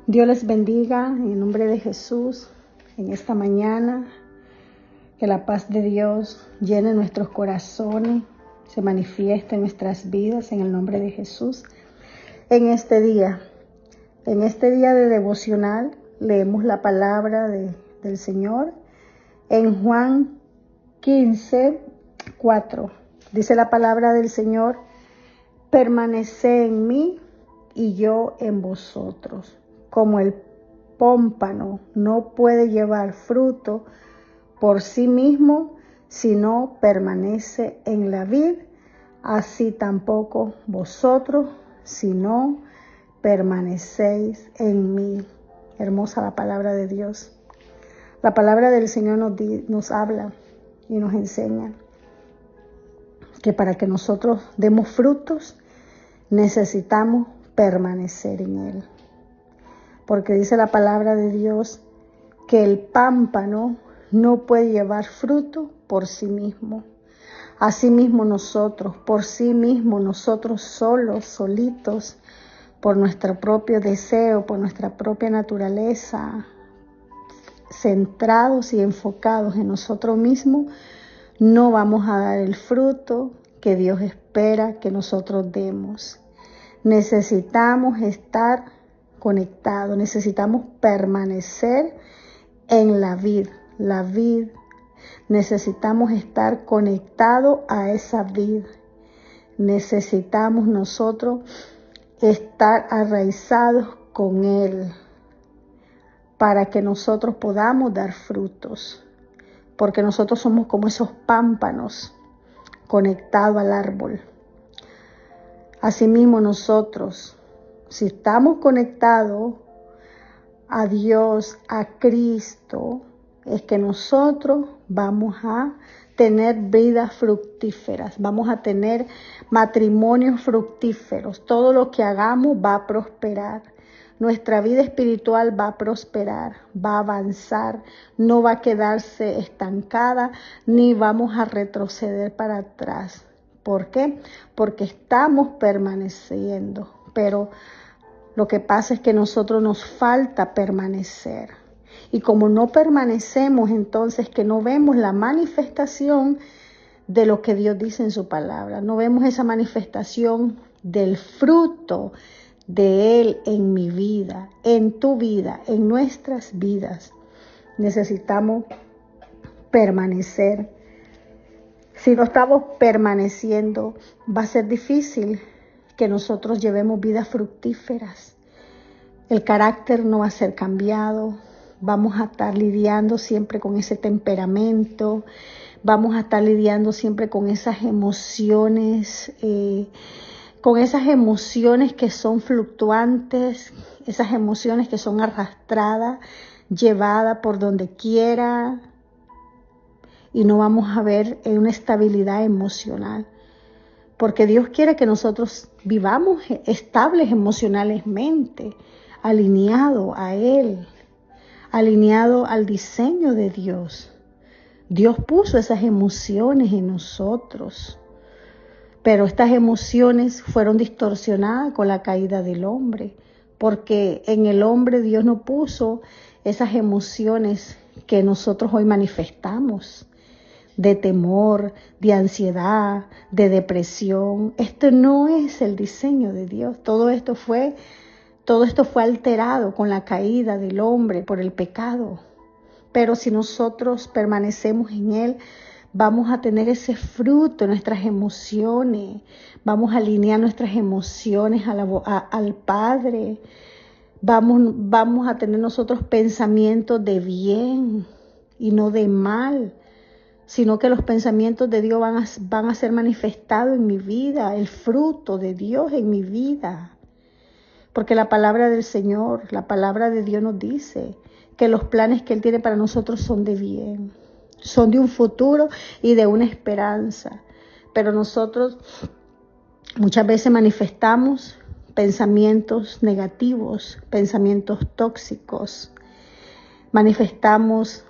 Dios les bendiga en el nombre de Jesús en esta mañana. Que la paz de Dios llene nuestros corazones, se manifieste en nuestras vidas en el nombre de Jesús. En este día de devocional, leemos la palabra del Señor en Juan 15:4. Dice la palabra del Señor: permaneced en mí y yo en vosotros. Como el pámpano no puede llevar fruto por sí mismo si no permanece en la vid, así tampoco vosotros si no permanecéis en mí. Hermosa la palabra de Dios. La palabra del Señor nos habla y nos enseña que para que nosotros demos frutos necesitamos permanecer en Él. Porque dice la palabra de Dios que el pámpano no puede llevar fruto por sí mismo. Asimismo nosotros, por sí mismos, nosotros solos, solitos, por nuestro propio deseo, por nuestra propia naturaleza, centrados y enfocados en nosotros mismos, no vamos a dar el fruto que Dios espera que nosotros demos. Necesitamos estar conectados, necesitamos permanecer en la vid. Necesitamos estar conectados a esa vid. Necesitamos nosotros estar arraizados con Él para que nosotros podamos dar frutos, porque nosotros somos como esos pámpanos conectados al árbol. Asimismo nosotros, si estamos conectados a Dios, a Cristo, es que nosotros vamos a tener vidas fructíferas, vamos a tener matrimonios fructíferos. Todo lo que hagamos va a prosperar. Nuestra vida espiritual va a prosperar, va a avanzar, no va a quedarse estancada, ni vamos a retroceder para atrás. ¿Por qué? Porque estamos permaneciendo, pero lo que pasa es que a nosotros nos falta permanecer. Y como no permanecemos, entonces que no vemos la manifestación de lo que Dios dice en su palabra. No vemos esa manifestación del fruto de Él en mi vida, en tu vida, en nuestras vidas. Necesitamos permanecer. Si no estamos permaneciendo, va a ser difícil que nosotros llevemos vidas fructíferas. El carácter no va a ser cambiado. Vamos a estar lidiando siempre con ese temperamento. Vamos a estar lidiando siempre con esas emociones, que son fluctuantes, esas emociones que son arrastradas, llevadas por donde quiera. Y no vamos a ver una estabilidad emocional. Porque Dios quiere que nosotros vivamos estables emocionalmente, alineado a Él, alineado al diseño de Dios. Dios puso esas emociones en nosotros, pero estas emociones fueron distorsionadas con la caída del hombre, porque en el hombre Dios no puso esas emociones que nosotros hoy manifestamos, de temor, de ansiedad, de depresión. Esto no es el diseño de Dios. Todo esto fue alterado con la caída del hombre por el pecado. Pero si nosotros permanecemos en Él, vamos a tener ese fruto en nuestras emociones. Vamos a alinear nuestras emociones al Padre. Vamos a tener nosotros pensamientos de bien y no de mal, sino que los pensamientos de Dios van a ser manifestados en mi vida, el fruto de Dios en mi vida. Porque la palabra del Señor, la palabra de Dios nos dice que los planes que Él tiene para nosotros son de bien, son de un futuro y de una esperanza. Pero nosotros muchas veces manifestamos pensamientos negativos, pensamientos tóxicos, manifestamos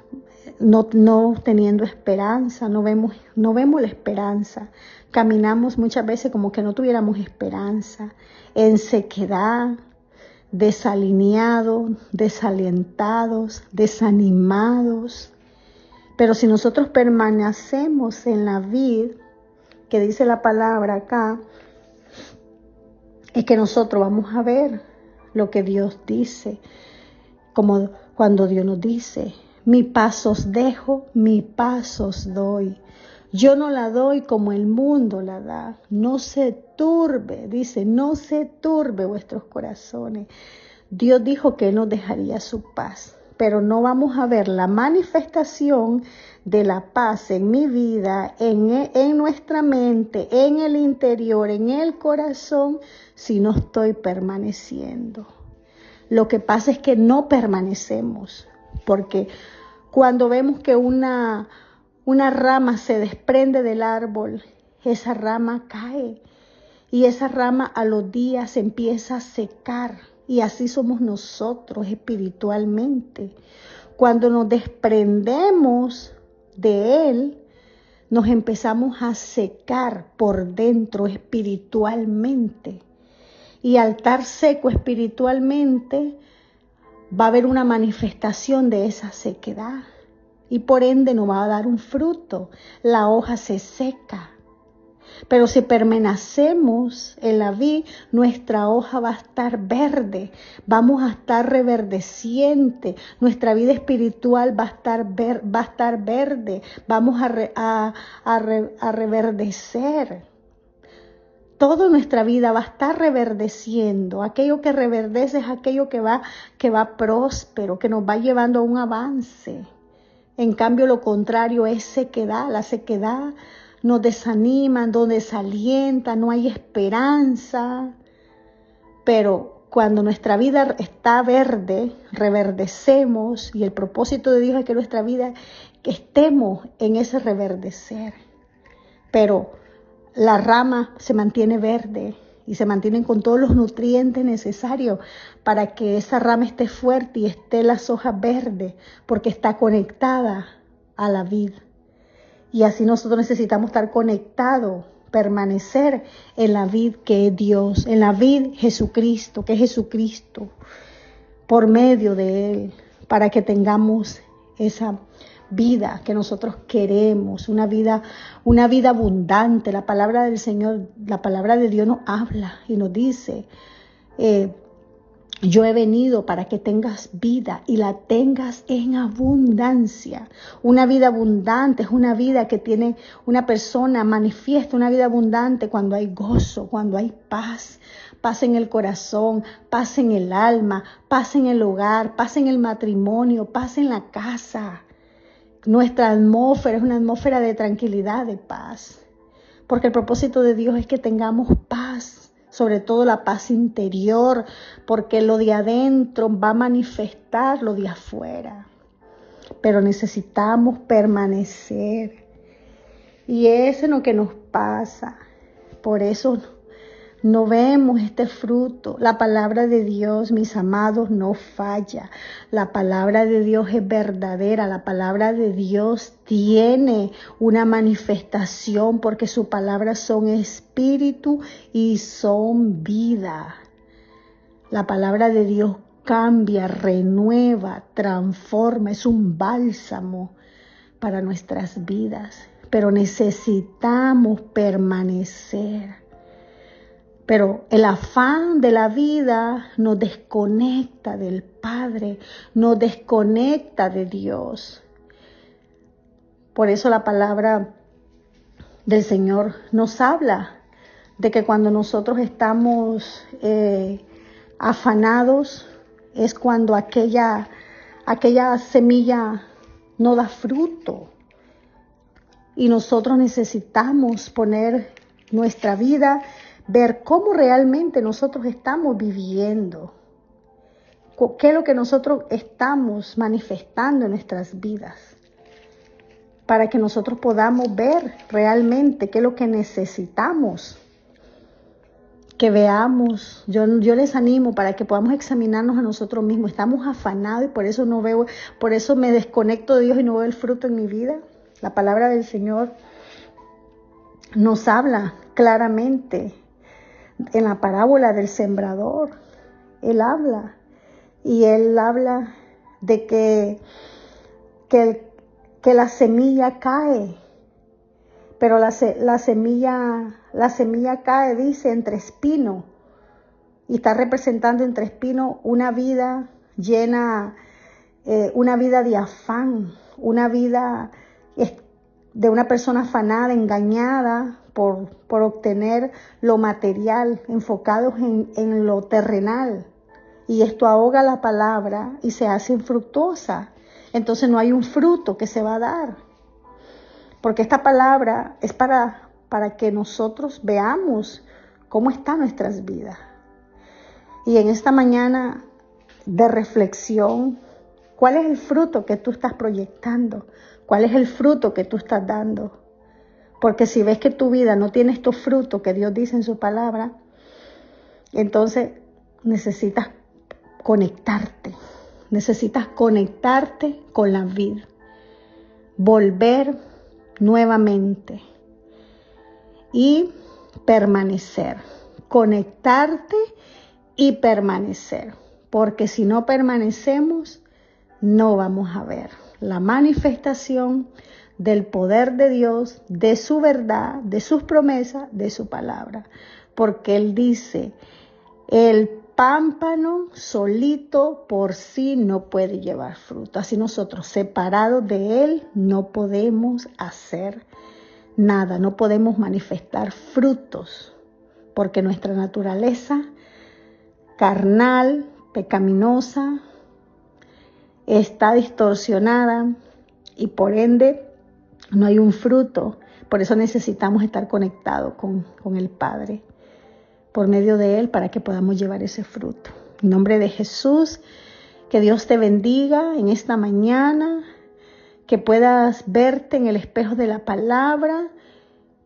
no teniendo esperanza, no vemos la esperanza. Caminamos muchas veces como que no tuviéramos esperanza, en sequedad, desalineados, desalentados, desanimados. Pero si nosotros permanecemos en la vid, que dice la palabra acá, es que nosotros vamos a ver lo que Dios dice, como cuando Dios nos dice, mi paz os dejo, mi paz os doy. Yo no la doy como el mundo la da. No se turbe, dice, no se turbe vuestros corazones. Dios dijo que nos dejaría su paz, pero no vamos a ver la manifestación de la paz en mi vida, en nuestra mente, en el interior, en el corazón, si no estoy permaneciendo. Lo que pasa es que no permanecemos, porque cuando vemos que una rama se desprende del árbol, esa rama cae y esa rama a los días se empieza a secar. Y así somos nosotros espiritualmente. Cuando nos desprendemos de Él, nos empezamos a secar por dentro espiritualmente. Y al estar seco espiritualmente, va a haber una manifestación de esa sequedad. Y por ende no va a dar un fruto. La hoja se seca. Pero si permanecemos en la vid, nuestra hoja va a estar verde, vamos a estar reverdeciente, nuestra vida espiritual va a estar verde, vamos a reverdecer. Toda nuestra vida va a estar reverdeciendo. Aquello que reverdece es aquello que va próspero, que nos va llevando a un avance. En cambio, lo contrario es sequedad. La sequedad nos desanima, nos desalienta, no hay esperanza. Pero cuando nuestra vida está verde, reverdecemos, y el propósito de Dios es que nuestra vida, que estemos en ese reverdecer. Pero la rama se mantiene verde y se mantienen con todos los nutrientes necesarios para que esa rama esté fuerte y esté las hojas verdes, porque está conectada a la vid. Y así nosotros necesitamos estar conectados, permanecer en la vid que es Dios, en la vid Jesucristo, que es Jesucristo, por medio de Él, para que tengamos esa vida que nosotros queremos, una vida abundante. La palabra del Señor, la palabra de Dios nos habla y nos dice, yo he venido para que tengas vida y la tengas en abundancia. Una vida abundante es una vida que tiene una persona, manifiesta una vida abundante cuando hay gozo, cuando hay paz. Paz en el corazón, paz en el alma, paz en el hogar, paz en el matrimonio, paz en la casa. Nuestra atmósfera es una atmósfera de tranquilidad, de paz. Porque el propósito de Dios es que tengamos paz, sobre todo la paz interior, porque lo de adentro va a manifestar lo de afuera. Pero necesitamos permanecer. Y eso es lo que nos pasa. Por eso no vemos este fruto. La palabra de Dios, mis amados, no falla. La palabra de Dios es verdadera. La palabra de Dios tiene una manifestación porque sus palabras son espíritu y son vida. La palabra de Dios cambia, renueva, transforma. Es un bálsamo para nuestras vidas. Pero necesitamos permanecer. Pero el afán de la vida nos desconecta del Padre, nos desconecta de Dios. Por eso la palabra del Señor nos habla de que cuando nosotros estamos afanados es cuando aquella semilla no da fruto. Y nosotros necesitamos poner nuestra vida, ver cómo realmente nosotros estamos viviendo, qué es lo que nosotros estamos manifestando en nuestras vidas, para que nosotros podamos ver realmente qué es lo que necesitamos, que veamos. Yo les animo para que podamos examinarnos a nosotros mismos. Estamos afanados y por eso me desconecto de Dios y no veo el fruto en mi vida. La palabra del Señor nos habla claramente en la parábola del sembrador, Él habla. Y Él habla de que la semilla cae. Pero la semilla cae, dice, entre espinos. Y está representando entre espinos una vida llena, una vida de afán, una vida de una persona afanada, engañada por obtener lo material, enfocados en lo terrenal. Y esto ahoga la palabra y se hace infructuosa. Entonces no hay un fruto que se va a dar. Porque esta palabra es para que nosotros veamos cómo están nuestras vidas. Y en esta mañana de reflexión, ¿cuál es el fruto que tú estás proyectando? ¿Cuál es el fruto que tú estás dando? Porque si ves que tu vida no tiene estos frutos que Dios dice en su palabra, entonces necesitas conectarte. Necesitas conectarte con la vida. Volver nuevamente y permanecer. Conectarte y permanecer. Porque si no permanecemos, no vamos a ver la manifestación del poder de Dios, de su verdad, de sus promesas, de su palabra. Porque Él dice, el pámpano solito por sí no puede llevar fruto. Así nosotros, separados de Él, no podemos hacer nada, no podemos manifestar frutos, porque nuestra naturaleza carnal, pecaminosa, está distorsionada y por ende no hay un fruto. Por eso necesitamos estar conectados con el Padre, por medio de Él, para que podamos llevar ese fruto. En nombre de Jesús, que Dios te bendiga en esta mañana, que puedas verte en el espejo de la palabra,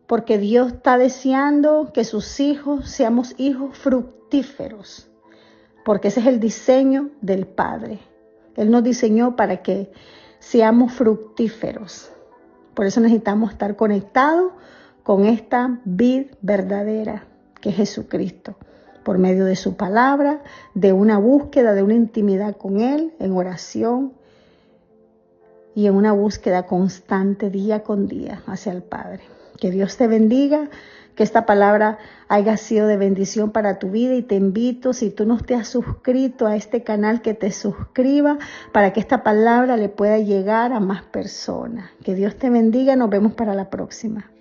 porque Dios está deseando que sus hijos seamos hijos fructíferos, porque ese es el diseño del Padre. Él nos diseñó para que seamos fructíferos. Por eso necesitamos estar conectados con esta vid verdadera, que es Jesucristo, por medio de su palabra, de una búsqueda, de una intimidad con Él, en oración y en una búsqueda constante día con día hacia el Padre. Que Dios te bendiga, que esta palabra haya sido de bendición para tu vida y te invito, si tú no te has suscrito a este canal, que te suscriba para que esta palabra le pueda llegar a más personas. Que Dios te bendiga, nos vemos para la próxima.